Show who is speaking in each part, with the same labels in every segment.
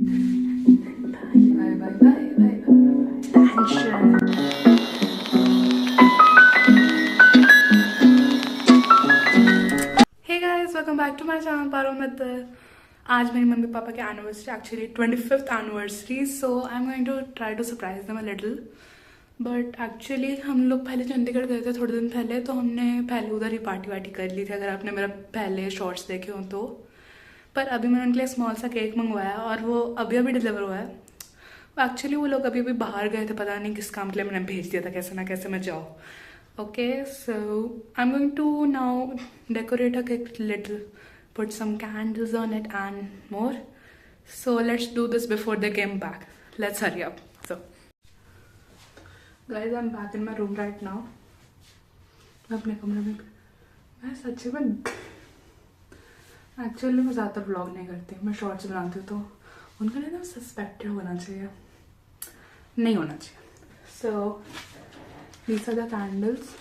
Speaker 1: Bye bye bye bye bye. Tension. Hey guys, welcome back to my channel पारो मित्तल। आज मेरी mummy papa की anniversary, actually 25th anniversary, so I am going to try to surprise them a little. But actually हम लोग पहले चंडीगढ़ गए थे थोड़े दिन पहले, तो हमने पहले उधर ही पार्टी वार्टी कर ली थी, अगर आपने मेरा पहले शॉर्ट्स देखे हो तो। पर अभी मैंने उनके लिए स्मॉल सा केक मंगवाया और वो अभी अभी डिलीवर हुआ है। एक्चुअली वो लोग अभी अभी बाहर गए थे, पता नहीं किस काम के लिए मैंने भेज दिया था, कैसे ना कैसे मैं जाऊँ। Okay, so I am going to now decorate a cake little, put some candles on it and more. So let's do this before they came back. Let's hurry up. So guys, I'm back in my room right now. मैं अपने कमरे में, मैं सच्ची में actually मैं ज़्यादातर vlog नहीं करती, मैं शॉर्ट्स बनाती हूँ, तो उनका लिए ना सस्पेक्टेड होना चाहिए, नहीं होना चाहिए। सो these are the candles,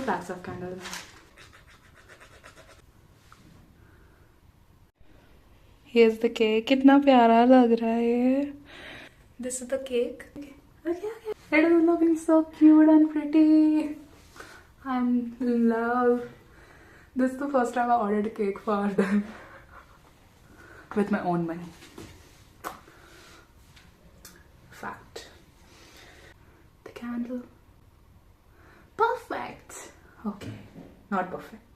Speaker 1: packs of candles. Here's the cake. कितना प्यारा लग रहा है ये। This is the cake. Okay. It is looking so cute and pretty. I'm in love. This is the first time I ordered a cake for them with my own money. Fact. The candle. Perfect. Okay. Not perfect.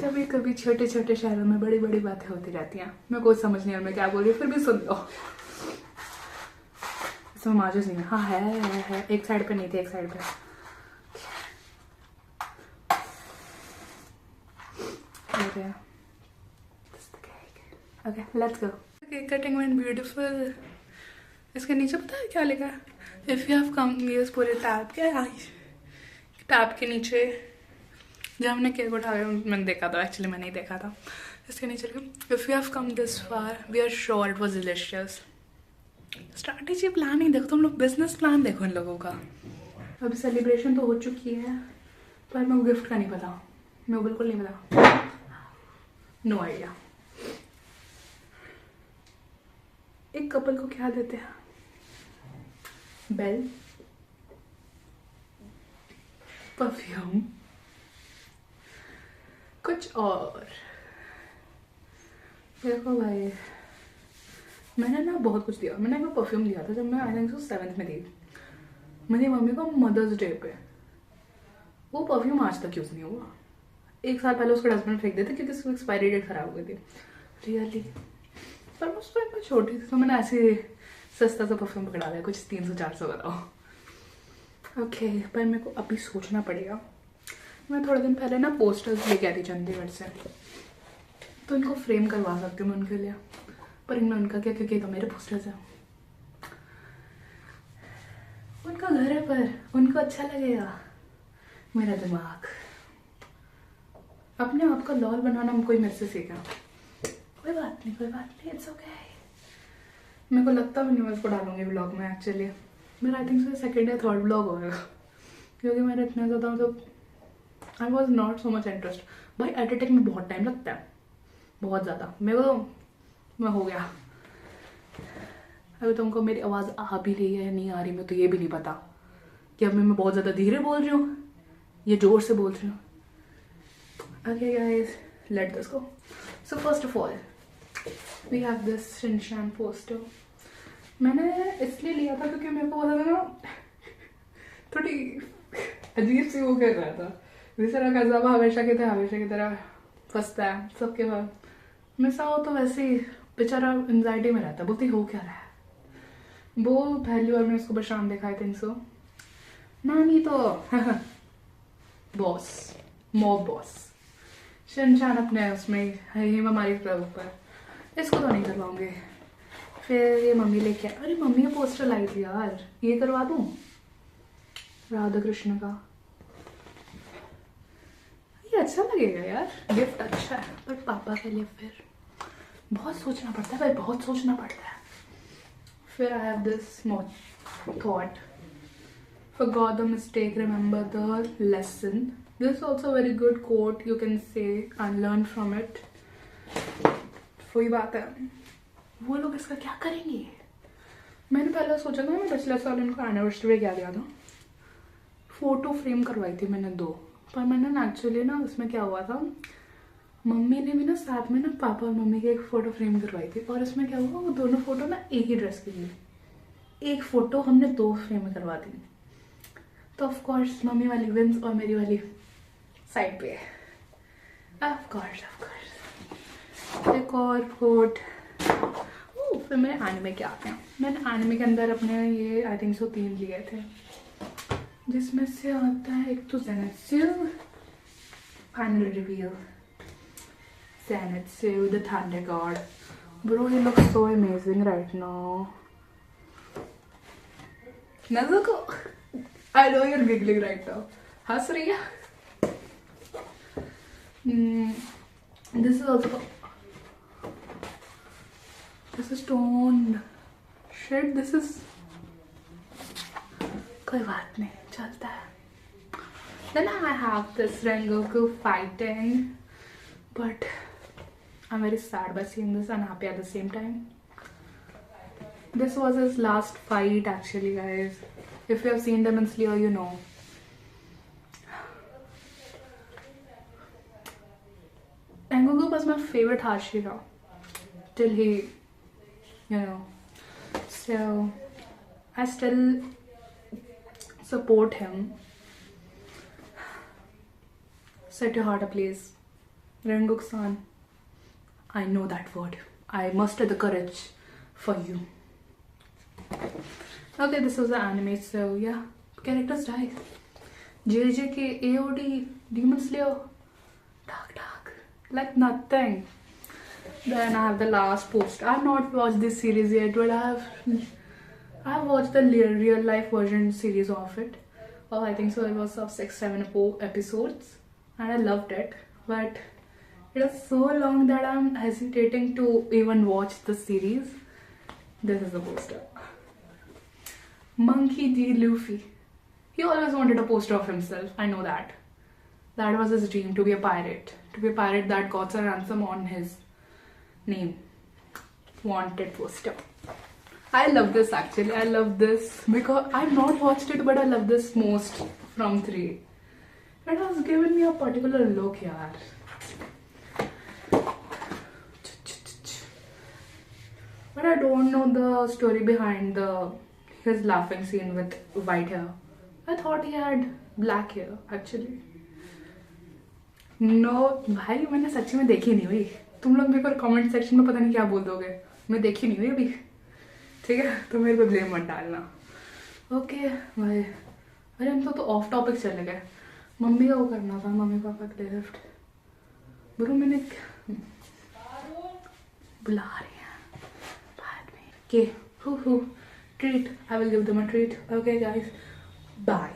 Speaker 1: कभी कभी छोटे छोटे शहरों में बड़ी बड़ी बातें होती रहती हैं। मैं कुछ समझ नहीं आ रहा मैं क्या बोल रही हूँ, फिर भी सुन लो। इसमें माचिस नहीं है। हाँ है, एक साइड पे नहीं थी, एक साइड पे। Okay, let's go. Cake cutting went beautiful. इसके नीचे पता है क्या लिखा है? इफ यू हैव कम, ये पूरे टैब के नीचे जब हमने केक उठाया मैंने देखा था, एक्चुअली मैंने ही देखा था। इसके नीचे if you have come this far we are sure it was delicious. Strategy planning देखो तुम लोग, बिजनेस प्लान देखो इन लोगों का। अभी सेलिब्रेशन तो हो चुकी है, पर मेरे को गिफ्ट का नहीं पता, मेरे को बिल्कुल नहीं पता, नो आइडिया। एक कपल को क्या देते हैं? बेल, परफ्यूम, कुछ और। देखो भाई, मैंने ना बहुत कुछ दिया। मैंने एक परफ्यूम दिया था जब मैं आई थिंक 7th में थी मेरी मम्मी को मदर्स डे पे। वो परफ्यूम आज तक यूज नहीं हुआ। 1 साल पहले उसको डस्टबिन फेंक देते क्योंकि उसकी एक्सपायरी डेट खराब हो गई थी, रियली। पर मैं उसको इतना छोटी थी तो मैंने ऐसे सस्ता सा परफ्यूम पकड़ा दिया, कुछ 300-400 बताओ। ओके, पर मेरे को अभी सोचना पड़ेगा। मैं थोड़े दिन पहले ना पोस्टर्स लेके आई थी चंडीगढ़ से, तो इनको फ्रेम करवा सकती हूँ मैं उनके लिए। पर इनमें उनका क्या, क्योंकि तो मेरे पोस्टर्स हैं। उनका घर है पर उनको अच्छा लगेगा। मेरा दिमाग, अपने आप का लॉल बनाना कोई मेरे से सीखा। कोई बात नहीं, इट्स ओके। मेरे को लगता भी नहीं मैं इसको डालूंगी व्लॉग में। एक्चुअली मेरा आई थिंक 2nd या 3rd व्लॉग होगा, क्योंकि मेरा इतना ज़्यादा मतलब I was not so much interest. भाई एडिटिंग में बहुत टाइम लगता है, बहुत ज़्यादा। मेरे को मैं हो गया। अभी तुमको मेरी आवाज़ आ भी रही है या नहीं आ रही, मैं तो ये भी नहीं पता कि अब मैं बहुत ज़्यादा धीरे बोल रही हूँ ये जोर से बोल रही हूँ। Okay guys, let this go. So first of all we have this Shinchan poster. मैंने इसलिए लिया था क्योंकि मेरे को बहुत ना थोड़ी अजीब सी वो कर रहा था। बेचारा कज़ाबा हमेशा की तरह फंसता है सबके बाद। मिस आओ तो वैसे ही बेचारा एंजाइटी में रहता है, बोलती हो क्या रहा है। वो पहली बार मैंने उसको परेशान देखा, आई थिंक सो। नानी तो बॉस, मॉब बॉस। शिनचैन अपने उसमें है ही हमारी क्लब पर, इसको तो नहीं करवाऊंगी। फिर ये मम्मी लेके, अरे मम्मी का पोस्टर लाई थी यार, ये करवा दूँ राधा कृष्ण का। ये अच्छा लगेगा यार, गिफ्ट अच्छा है, पर पापा के लिए फिर बहुत सोचना पड़ता है भाई, बहुत सोचना पड़ता है। फिर I have this thought, forgot the mistake, remember the lesson. This is also a very good quote you can say and learn from it. वही बात है, वो लोग इसका क्या करेंगे? मैंने पहले सोचा था, मैं पिछले साल उनको एनिवर्सरी पे क्या दिया था, फोटो फ्रेम करवाई थी मैंने 2, पर मैंने ना एक्चुअली ना उसमें क्या हुआ था, मम्मी ने भी ना साथ में ना पापा और मम्मी की एक फ़ोटो फ्रेम करवाई थी, और इसमें क्या हुआ, वो दोनों फ़ोटो ना एक ही ड्रेस की थी, एक फ़ोटो हमने 2 फ्रेम करवा दी। तो ऑफ कोर्स मम्मी वाली विंस और मेरी वाली साइड पे है। ऑफ कोर्स एक और कोट। फिर मेरे एनिमे के आते हैं। मैंने एनिमे के अंदर अपने ये आई थिंक सो 3 लिए थे, जिसमें से आता है एक तो Zenitsu, final reveal, Zenitsu, the Thunder God. Bro, he looks so amazing right now. Nezuko, I know you're giggling right now. हंस रही है? This is also. This is toned. Shit, this is. कोई बात नहीं, चलता है. Then I have this Rengoku fighting, but I'm very sad by seeing this and happy at the same time. This was his last fight actually, guys. If you have seen Demon Slayer, you know. Rengoku was my favorite Hashira till he, you know. So I still support him. Set your heart ablaze. Rengoku-san, I know that word. I muster the courage for you. Okay, this was the anime, so yeah. Characters die. JJK, AOD, Demon Slayer, dark. Like nothing. Then I have the last post. I have not watched this series yet, but I have watched the real life version series of it. I think so. It was of 6-7 episodes, and I loved it. But it was so long that I'm hesitating to even watch the series. This is the poster. Monkey D. Luffy. He always wanted a poster of himself. I know that. That was his dream, to be a pirate. To be a pirate that got a ransom on his name. Wanted poster. I love this actually. I love this because I've not watched it, but I love this most from 3. It has given me a particular look here. But I don't know the story behind his laughing scene with white hair. I thought he had black hair actually. No, भाई मैंने सच्ची में देखी नहीं हुई. तुम लोग मेरे को कमेंट सेक्शन में पता नहीं क्या बोल दोगे. मैं देखी नहीं हुई अभी. ठीक है, तो मेरे पे ब्लेम मत डालना. ओके भाई. अरे हम तो ऑफ टॉपिक चले गए. मम्मी का वो करना था, मम्मी पापा के लिए लिफ्ट. ब्रो मैंने बुला रही है. Okay, treat. I will give them a treat. Okay, guys. Bye.